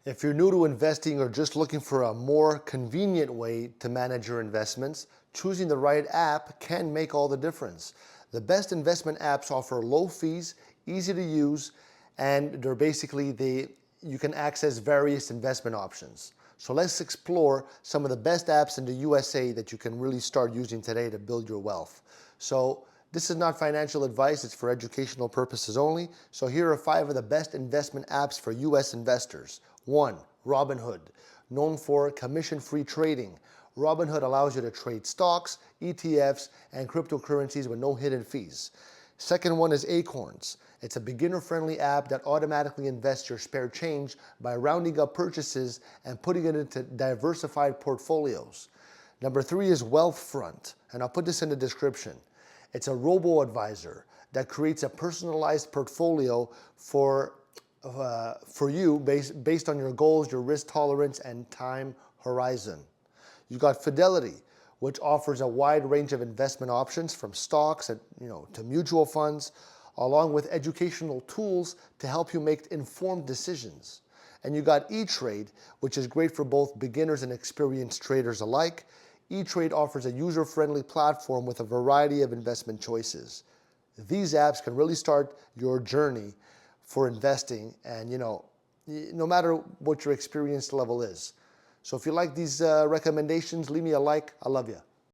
If you're new to investing or just looking for a more convenient way to manage your investments, choosing the right app can make all the difference. The best investment apps offer low fees, easy to use, and you can access various investment options. So let's explore some of the best apps in the USA that you can really start using today to build your wealth. So this is not financial advice, it's for educational purposes only. So here are 5 of the best investment apps for US investors. 1. Robinhood, known for commission-free trading. Robinhood allows you to trade stocks, ETFs, and cryptocurrencies with no hidden fees. Second one is Acorns. It's a beginner-friendly app that automatically invests your spare change by rounding up purchases and putting it into diversified portfolios. Number 3 is Wealthfront, and I'll put this in the description. It's a robo-advisor that creates a personalized portfolio for you based on your goals, your risk tolerance, and time horizon. You've got Fidelity, which offers a wide range of investment options from stocks to mutual funds, along with educational tools to help you make informed decisions. And you got E-Trade, which is great for both beginners and experienced traders alike. E-Trade offers a user-friendly platform with a variety of investment choices. These apps can really start your journey for investing, and no matter what your experience level is. So if you like these recommendations, leave me a like. I love you.